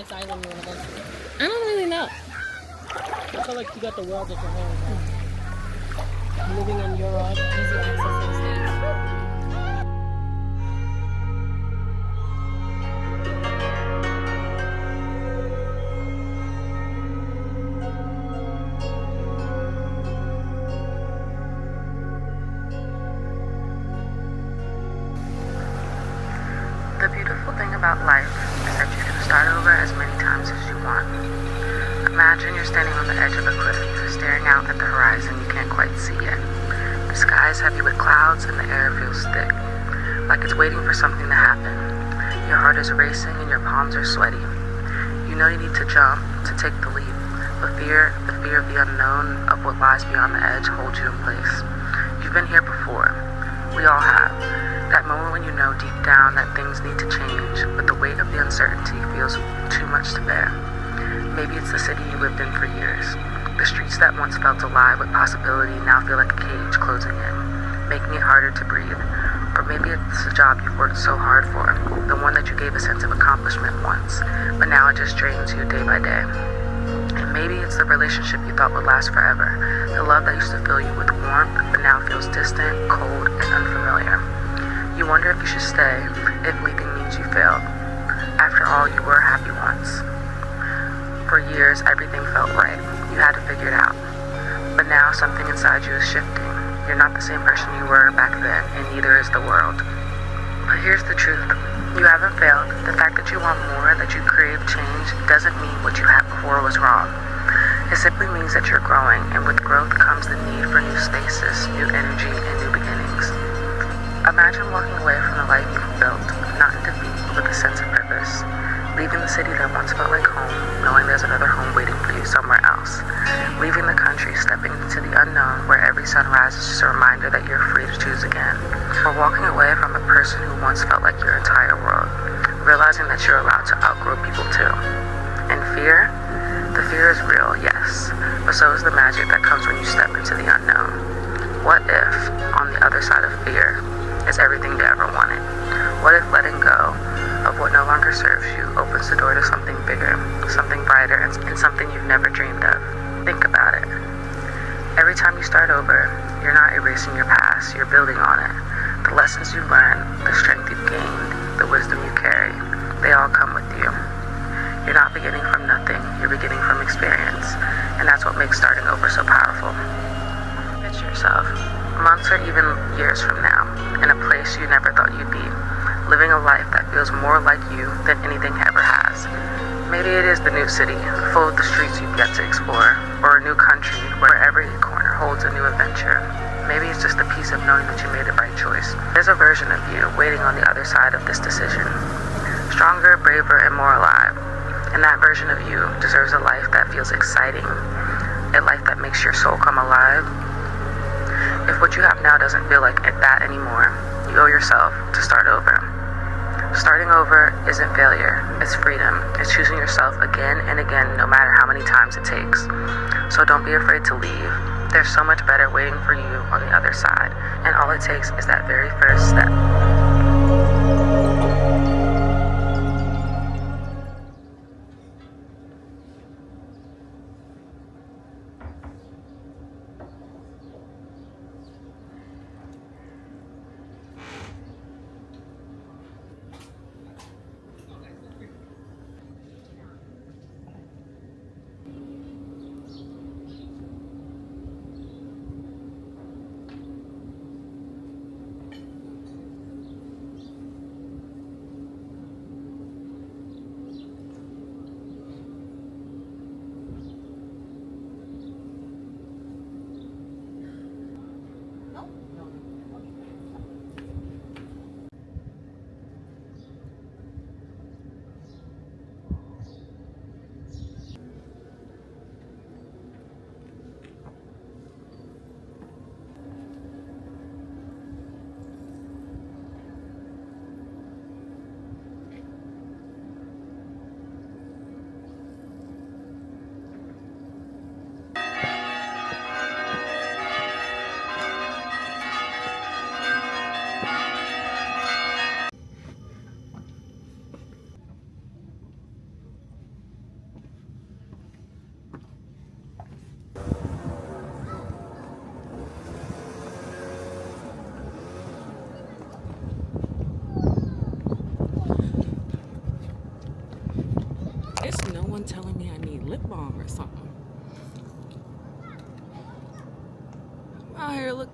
next island you want to go to? I don't really know. I feel like you got the world at your hands. Living in Europe, easy access to the States. The beautiful thing about life is that you can start over as many times as you want. Imagine you're standing on the edge of a cliff, staring out at the horizon you can't quite see yet. The sky is heavy with clouds and the air feels thick, like it's waiting for something to happen. Your heart is racing and your palms are sweaty. You know you need to jump, to take the leap, but the fear of the unknown, of what lies beyond the edge holds you in place. You've been here before. We all have. That moment when you know deep down that things need to change, but the weight of the uncertainty feels too much to bear. Maybe it's the city you lived in for years. The streets that once felt alive with possibility now feel like a cage closing in, making it harder to breathe. Or maybe it's the job you've worked so hard for, the one that you gave a sense of accomplishment once, but now it just drains you day by day. And maybe it's the relationship you thought would last forever, the love that used to fill you with warmth, but now feels distant, cold, and unfamiliar. You wonder if you should stay, if leaving means you failed. After all, you were happy once. For years, everything felt right. You had to figure it out. But now something inside you is shifting. You're not the same person you were back then, and neither is the world. But here's the truth. You haven't failed. The fact that you want more, that you crave change, doesn't mean what you had before was wrong. It simply means that you're growing, and with growth comes the need for new spaces, new energy, and new beginnings. Imagine walking away from the life you've built, not in defeat, but with a sense of purpose. Leaving the city that once felt like home, knowing there's another home waiting for you somewhere else. Leaving the country, stepping into the unknown, where every sunrise is just a reminder that you're free to choose again. Or walking away from a person who once felt like your entire world, realizing that you're allowed to outgrow people too. And fear? The fear is real, yes, but so is the magic that comes when you step into the unknown. What if, on the other side of fear, is everything you ever wanted? What if letting go of what no longer serves you opens the door to something bigger, something brighter, and something you've never dreamed of? Think about it. Every time you start over, you're not erasing your past, you're building on it. The lessons you learned, the strength you've gained, the wisdom you carry, they all come with you. You're not beginning from nothing, you're beginning from experience, and that's what makes starting over so powerful. Picture yourself, months or even years from now, in a place you never thought you'd be, living a life that feels more like you than anything ever has. Maybe it is the new city, full of the streets you've yet to explore, or a new country where every corner holds a new adventure. Maybe it's just the peace of knowing that you made the right choice. There's a version of you waiting on the other side of this decision. Stronger, braver, and more alive. And that version of you deserves a life that feels exciting, a life that makes your soul come alive. If what you have now doesn't feel like that anymore, you owe yourself to start over. Starting over isn't failure, it's freedom. It's choosing yourself again and again, no matter how many times it takes. So don't be afraid to leave. There's so much better waiting for you on the other side, and all it takes is that very first step.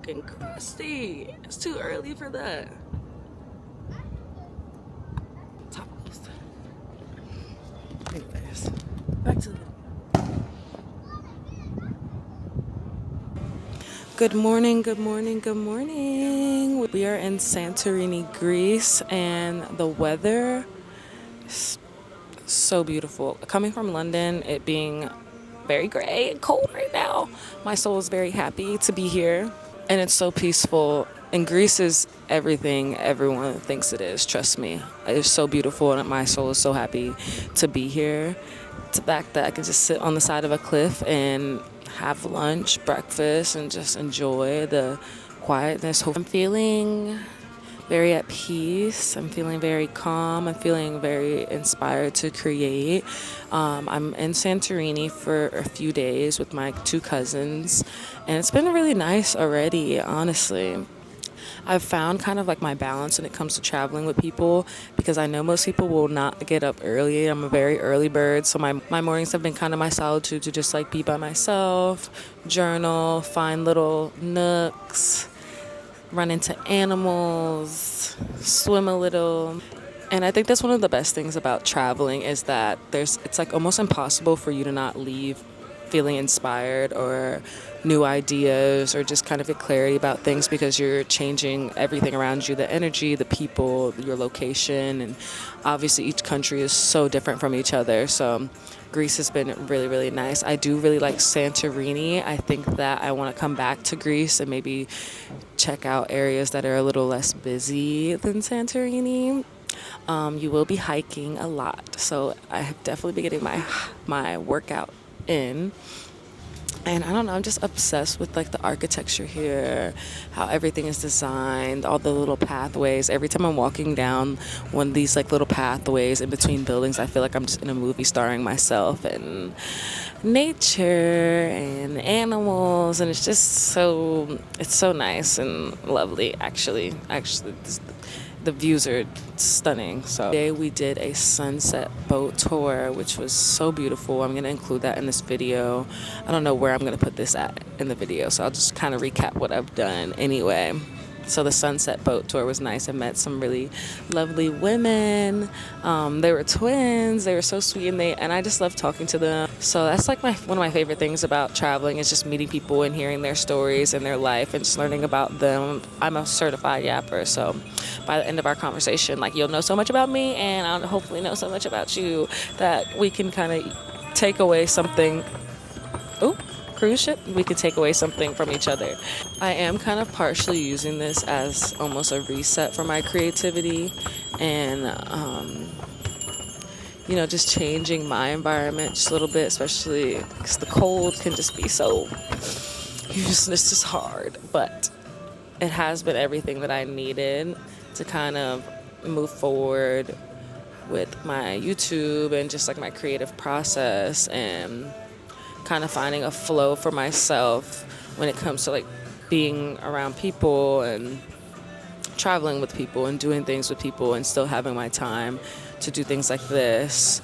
fucking crusty. It's too early for that. Tacos. Anyways, back to the... Good morning, good morning, good morning. We are in Santorini, Greece, and the weather is so beautiful. Coming from London, it being very gray and cold right now, my soul is very happy to be here, and it's so peaceful. And Greece is everything everyone thinks it is, trust me. It's so beautiful, and my soul is so happy to be here. The fact that I can just sit on the side of a cliff and have lunch, breakfast, and just enjoy the quietness. I'm feeling very at peace. I'm feeling very calm. I'm feeling very inspired to create. I'm in Santorini for a few days with my 2 cousins, and it's been really nice already, honestly. I've found kind of like my balance when it comes to traveling with people, because I know most people will not get up early. I'm a very early bird, so my mornings have been kind of my solitude to just like be by myself, journal, find little nooks, run into animals, swim a little. And I think that's one of the best things about traveling is that it's like almost impossible for you to not leave feeling inspired or new ideas or just kind of get clarity about things, because you're changing everything around you, the energy, the people, your location, and obviously each country is so different from each other. So Greece has been really, really nice. I do really like Santorini. I think that I want to come back to Greece and maybe check out areas that are a little less busy than Santorini. You will be hiking a lot, so I have definitely been getting my workout in. And I don't know, I'm just obsessed with like the architecture here, how everything is designed, all the little pathways. Every time I'm walking down one of these like little pathways in between buildings, I feel like I'm just in a movie starring myself and nature and animals, and it's so nice and lovely. Actually, the views are stunning. So today we did a sunset boat tour, which was so beautiful. I'm going to include that in this video. I don't know where I'm going to put this at in the video, so I'll just kind of recap what I've done anyway. So the sunset boat tour was nice. I met some really lovely women. They were twins. They were so sweet, and I just love talking to them. So that's like one of my favorite things about traveling is just meeting people and hearing their stories and their life and just learning about them. I'm a certified yapper, so by the end of our conversation, like, you'll know so much about me, and I'll hopefully know so much about you that we can kind of take away something. Ooh. Cruise ship, we could take away something from each other. I am kind of partially using this as almost a reset for my creativity, and just changing my environment just a little bit, especially because the cold can just be so, it's just hard, but it has been everything that I needed to kind of move forward with my YouTube and just like my creative process, and kind of finding a flow for myself when it comes to like being around people and traveling with people and doing things with people, and still having my time to do things like this,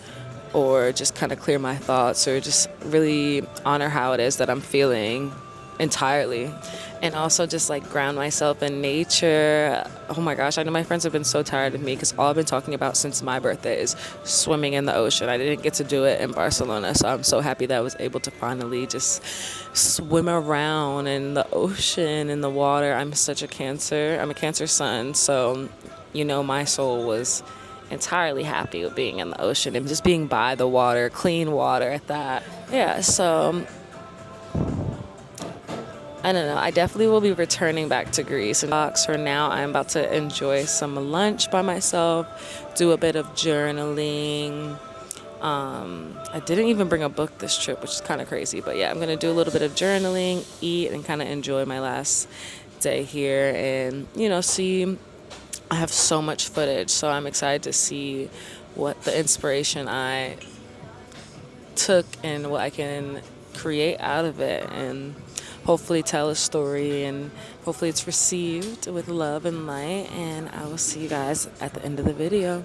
or just kind of clear my thoughts, or just really honor how it is that I'm feeling entirely. And also just like ground myself in nature. Oh my gosh, I know my friends have been so tired of me because all I've been talking about since my birthday is swimming in the ocean. I didn't get to do it in Barcelona, so I'm so happy that I was able to finally just swim around in the ocean, in the water. I'm a Cancer sun, so my soul was entirely happy with being in the ocean and just being by the water, clean water at that. Yeah, so I don't know. I definitely will be returning back to Greece. And for now, I'm about to enjoy some lunch by myself, do a bit of journaling. I didn't even bring a book this trip, which is kind of crazy. But yeah, I'm going to do a little bit of journaling, eat, and kind of enjoy my last day here. And, see, I have so much footage. So I'm excited to see what the inspiration I took and what I can create out of it. And hopefully tell a story, and hopefully it's received with love and light, and I will see you guys at the end of the video.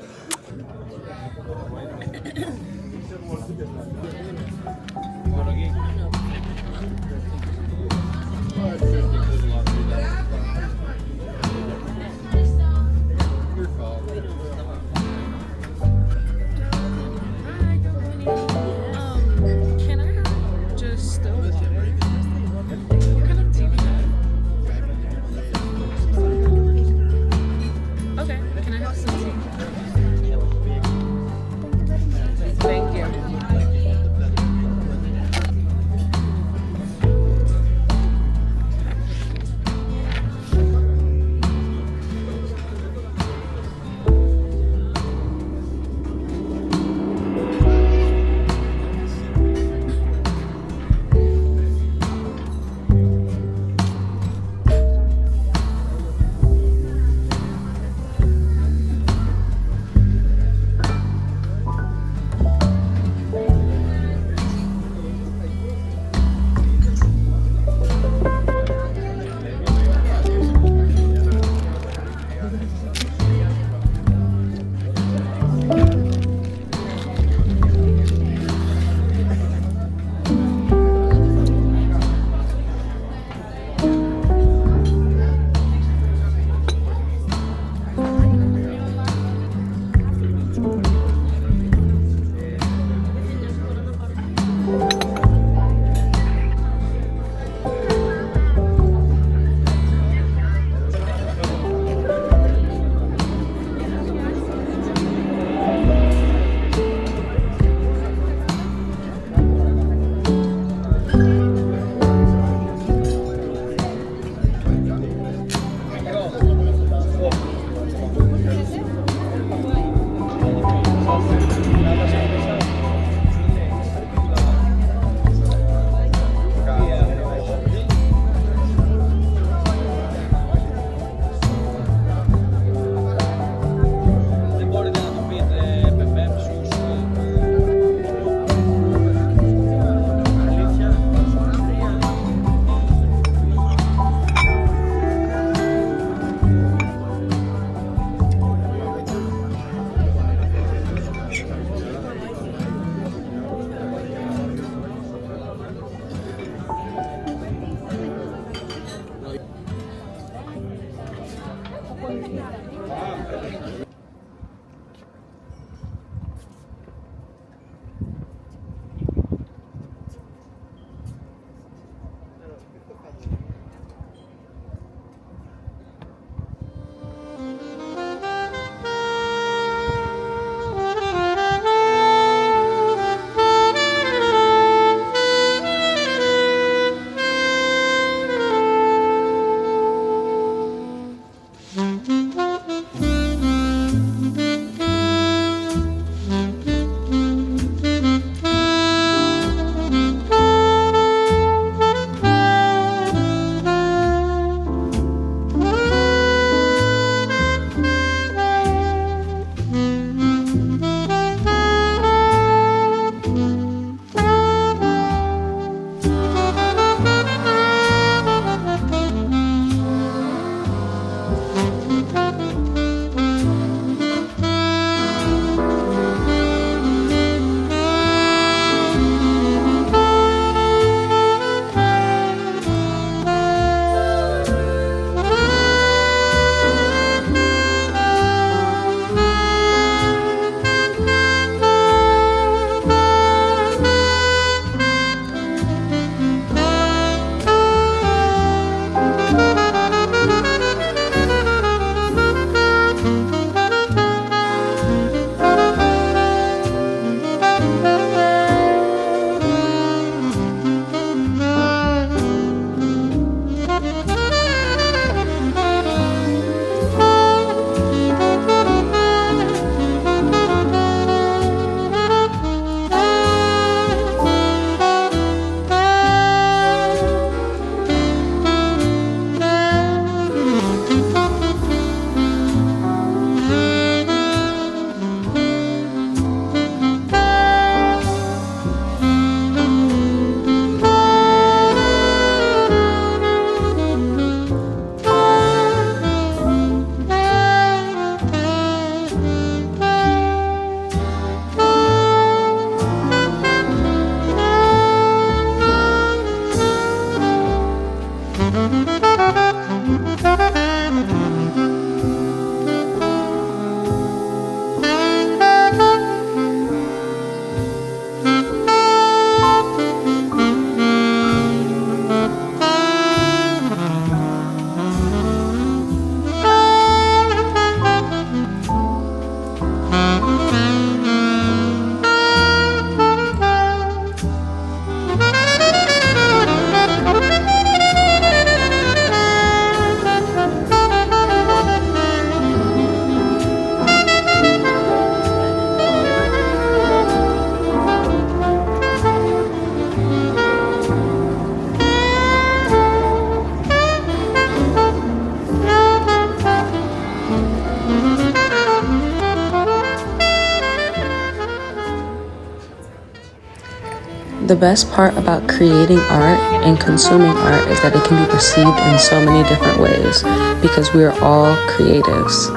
The best part about creating art and consuming art is that it can be perceived in so many different ways because we are all creatives.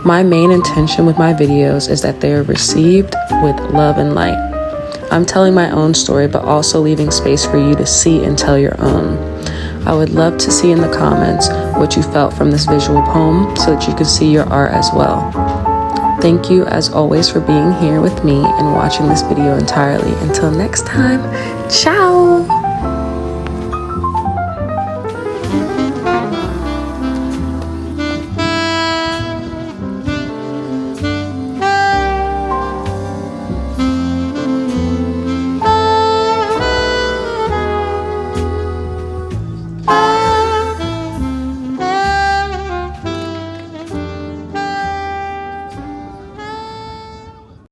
My main intention with my videos is that they are received with love and light. I'm telling my own story, but also leaving space for you to see and tell your own. I would love to see in the comments what you felt from this visual poem so that you can see your art as well. Thank you as always for being here with me and watching this video entirely. Until next time, ciao!